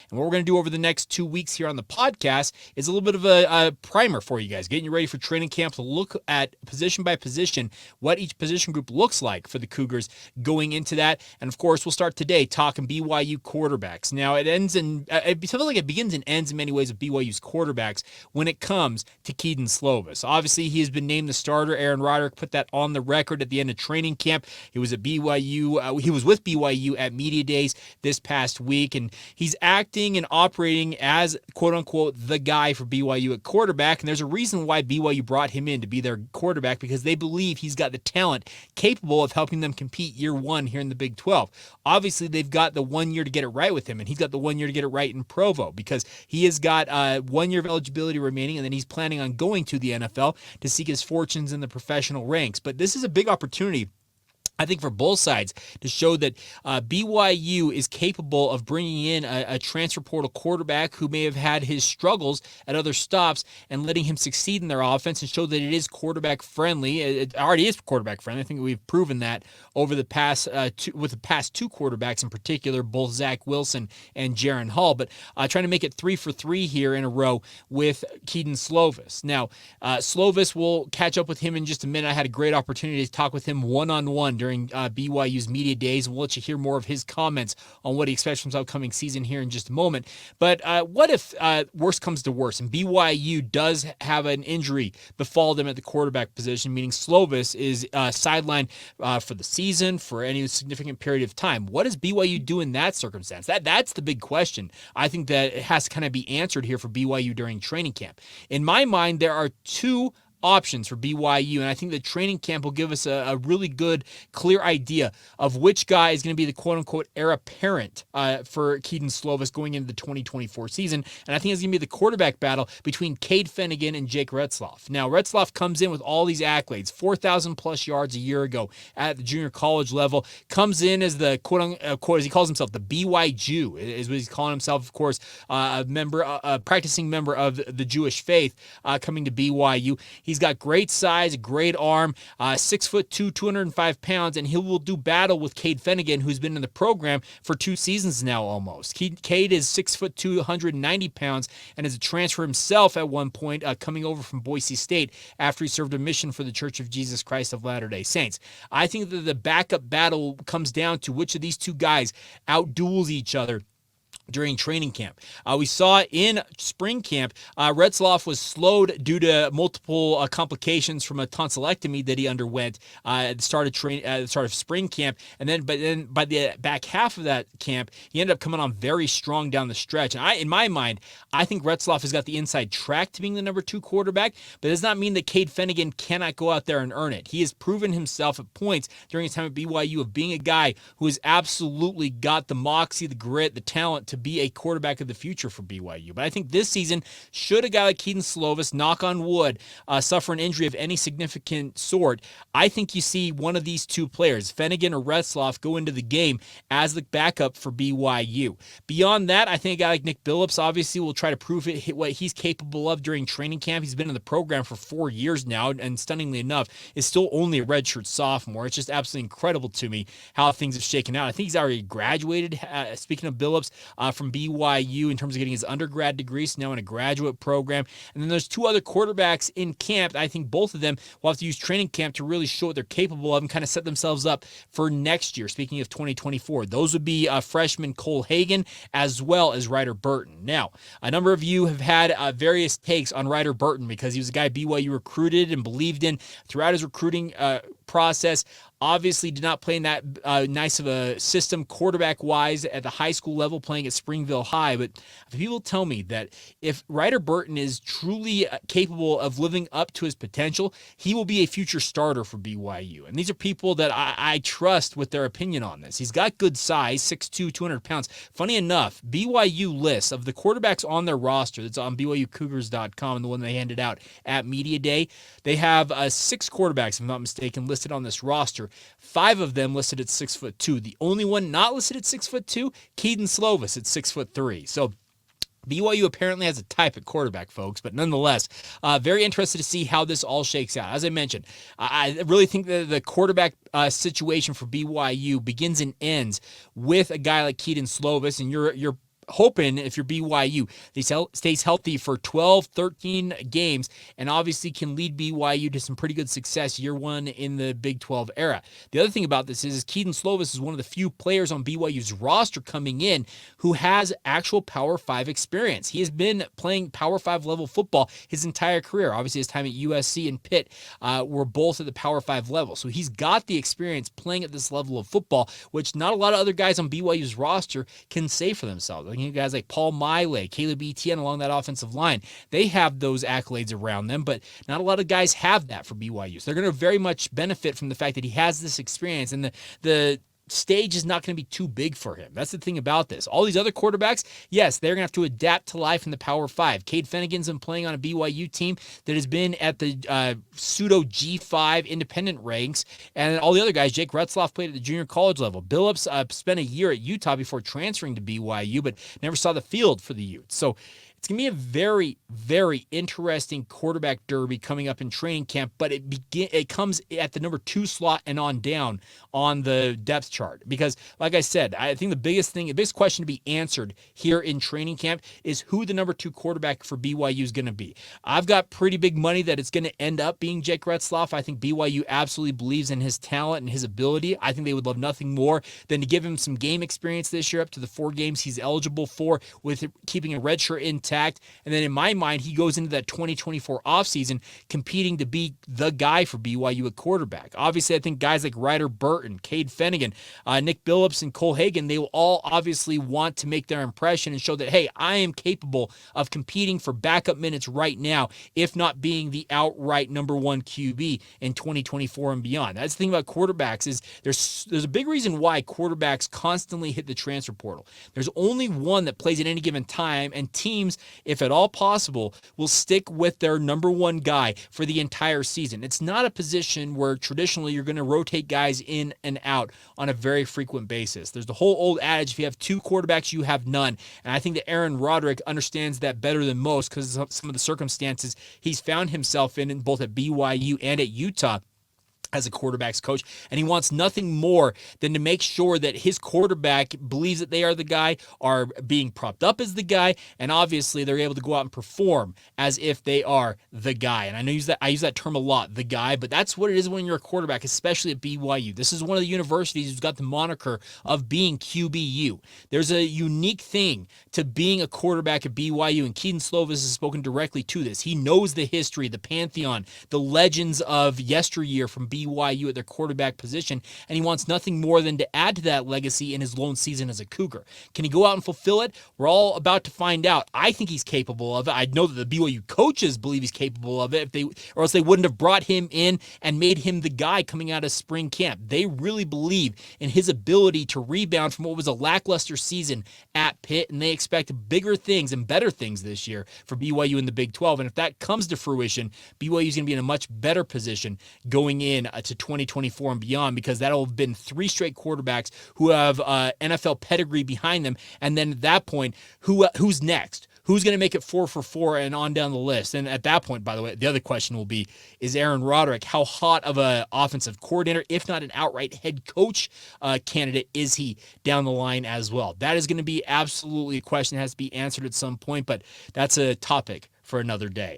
And what we're going to do over the next 2 weeks here on the podcast is a little bit of a primer for you guys, getting you ready for training camp to look at position by position what each position group looks like for the Cougars going into that. And of course, we'll start today talking BYU quarterbacks. Now, it feels like it begins and ends in many ways with BYU's quarterbacks when it comes to Kedon Slovis. Obviously, he has been named the starter. Aaron Roderick put that on the record at the end of training camp. He was at BYU. He was with BYU at Media Days this past week, and he's acting and operating as quote-unquote the guy for BYU at quarterback. And there's a reason why BYU brought him in to be their quarterback, because they believe he's got the talent capable of helping them compete year one here in the Big 12. Obviously, they've got the 1 year to get it right with him, and he's got the 1 year to get it right in Provo, because he has got 1 year of eligibility remaining, and then he's planning on going to the NFL to seek his fortunes in the professional ranks. But this is a big opportunity, I think, for both sides to show that BYU is capable of bringing in a transfer portal quarterback who may have had his struggles at other stops and letting him succeed in their offense and show that it is quarterback friendly. It already is quarterback friendly. I think we've proven that over the past with the past two quarterbacks in particular, both Zach Wilson and Jaron Hall. But trying to make it 3 for 3 here in a row with Kedon Slovis. Now, Slovis, will catch up with him in just a minute. I had a great opportunity to talk with him one-on-one during BYU's media days. We'll let you hear more of his comments on what he expects from his upcoming season here in just a moment. But what if worse comes to worse and BYU does have an injury befall them at the quarterback position, meaning Slovis is sidelined for the season, for any significant period of time? What does BYU do in that circumstance? That's the big question. I think that it has to kind of be answered here for BYU during training camp. In my mind, there are two options for BYU, and I think the training camp will give us a really good, clear idea of which guy is going to be the quote-unquote heir apparent for Kedon Slovis going into the 2024 season, and I think it's going to be the quarterback battle between Cade Fennegan and Jake Retzloff. Now, Retzloff comes in with all these accolades, 4,000-plus yards a year ago at the junior college level, comes in as the quote-unquote, as he calls himself, the BYU, is what he's calling himself, of course, a practicing member of the Jewish faith coming to BYU. He's got great size, great arm, 6'2", 205 pounds, and he will do battle with Cade Fennegan, who's been in the program for 2 seasons now almost. Cade is 6'2", 190 pounds, and is a transfer himself at one point, coming over from Boise State after he served a mission for the Church of Jesus Christ of Latter-day Saints. I think that the backup battle comes down to which of these two guys outduels each other during training camp. We saw in spring camp, Retzloff was slowed due to multiple complications from a tonsillectomy that he underwent at the start of spring camp, but then by the back half of that camp, he ended up coming on very strong down the stretch. And in my mind, I think Retzloff has got the inside track to being the number 2 quarterback, but it does not mean that Cade Fennegan cannot go out there and earn it. He has proven himself at points during his time at BYU of being a guy who has absolutely got the moxie, the grit, the talent to be a quarterback of the future for BYU. But I think this season, should a guy like Kedon Slovis, knock on wood, suffer an injury of any significant sort, I think you see one of these two players, Fennegan or Retzloff, go into the game as the backup for BYU. Beyond that, I think a guy like Nick Billups obviously will try to prove what he's capable of during training camp. He's been in the program for 4 years now, and stunningly enough, is still only a redshirt sophomore. It's just absolutely incredible to me how things have shaken out. I think he's already graduated, speaking of Billups, from BYU in terms of getting his undergrad degree, so now in a graduate program. And then there's 2 other quarterbacks in camp. I think both of them will have to use training camp to really show what they're capable of and kind of set themselves up for next year. Speaking of 2024, those would be freshman Cole Hagan as well as Ryder Burton. Now, a number of you have had various takes on Ryder Burton because he was a guy BYU recruited and believed in throughout his recruiting process. Obviously did not play in that nice of a system quarterback-wise at the high school level, playing at Springville High. But people tell me that if Ryder Burton is truly capable of living up to his potential, he will be a future starter for BYU. And these are people that I trust with their opinion on this. He's got good size, 6'2", 200 pounds. Funny enough, BYU lists of the quarterbacks on their roster, that's on BYUCougars.com, and the one they handed out at Media Day, they have 6 quarterbacks, if I'm not mistaken, listed on this roster. 5 of them listed at 6'2". The only one not listed at 6'2", Kedon Slovis at 6'3". So BYU apparently has a type at quarterback, folks, but nonetheless, very interested to see how this all shakes out. As I mentioned, I really think that the quarterback situation for BYU begins and ends with a guy like Kedon Slovis, and your hoping, if you're BYU, he stays healthy for 12, 13 games, and obviously can lead BYU to some pretty good success year one in the Big 12 era. The other thing about this is Kedon Slovis is one of the few players on BYU's roster coming in who has actual Power 5 experience. He has been playing Power 5 level football his entire career. Obviously, his time at USC and Pitt were both at the Power 5 level. So he's got the experience playing at this level of football, which not a lot of other guys on BYU's roster can say for themselves. Like guys like Paul Miley, Caleb Etienne along that offensive line, they have those accolades around them, but not a lot of guys have that for BYU. So they're going to very much benefit from the fact that he has this experience, and the stage is not going to be too big for him. That's the thing about this. All these other quarterbacks, yes, they're going to have to adapt to life in the Power 5. Cade Fennegan's been playing on a BYU team that has been at the pseudo G5 independent ranks, and all the other guys, Jake Retzloff played at the junior college level. Billups spent a year at Utah before transferring to BYU, but never saw the field for the Utes. So it's going to be a very, very interesting quarterback derby coming up in training camp, but it comes at the number 2 slot and on down on the depth chart. Because, like I said, I think the biggest question to be answered here in training camp is who the number 2 quarterback for BYU is going to be. I've got pretty big money that it's going to end up being Jake Retzloff. I think BYU absolutely believes in his talent and his ability. I think they would love nothing more than to give him some game experience this year, up to the 4 games he's eligible for, with keeping a red shirt intact. And then in my mind, he goes into that 2024 offseason competing to be the guy for BYU at quarterback. Obviously, I think guys like Ryder Burton, Cade Fennegan, Nick Billups, and Cole Hagan, they will all obviously want to make their impression and show that, hey, I am capable of competing for backup minutes right now, if not being the outright number 1 QB in 2024 and beyond. That's the thing about quarterbacks is there's a big reason why quarterbacks constantly hit the transfer portal. There's only one that plays at any given time, and teams, if at all possible, will stick with their number 1 guy for the entire season. It's not a position where traditionally you're going to rotate guys in and out on a very frequent basis. There's the whole old adage, if you have 2 quarterbacks, you have none. And I think that Aaron Roderick understands that better than most because of some of the circumstances he's found himself in both at BYU and at Utah as a quarterback's coach, and he wants nothing more than to make sure that his quarterback believes that they are the guy, are being propped up as the guy, and obviously they're able to go out and perform as if they are the guy. And I use that term a lot, the guy, but that's what it is when you're a quarterback, especially at BYU. This is one of the universities who's got the moniker of being QBU. There's a unique thing to being a quarterback at BYU, and Kedon Slovis has spoken directly to this. He knows the history, the pantheon, the legends of yesteryear from BYU at their quarterback position, and he wants nothing more than to add to that legacy in his lone season as a Cougar. Can he go out and fulfill it? We're all about to find out. I think he's capable of it. I know that the BYU coaches believe he's capable of it, or else they wouldn't have brought him in and made him the guy coming out of spring camp. They really believe in his ability to rebound from what was a lackluster season at Pitt, and they expect bigger things and better things this year for BYU in the Big 12. And if that comes to fruition, BYU is going to be in a much better position going in to 2024 and beyond, because that'll have been 3 straight quarterbacks who have NFL pedigree behind them. And then at that point, who's next? Who's going to make it 4 for 4 and on down the list? And at that point, by the way, the other question will be, is Aaron Roderick, how hot of an offensive coordinator, if not an outright head coach candidate, is he down the line as well? That is going to be absolutely a question that has to be answered at some point, but that's a topic for another day.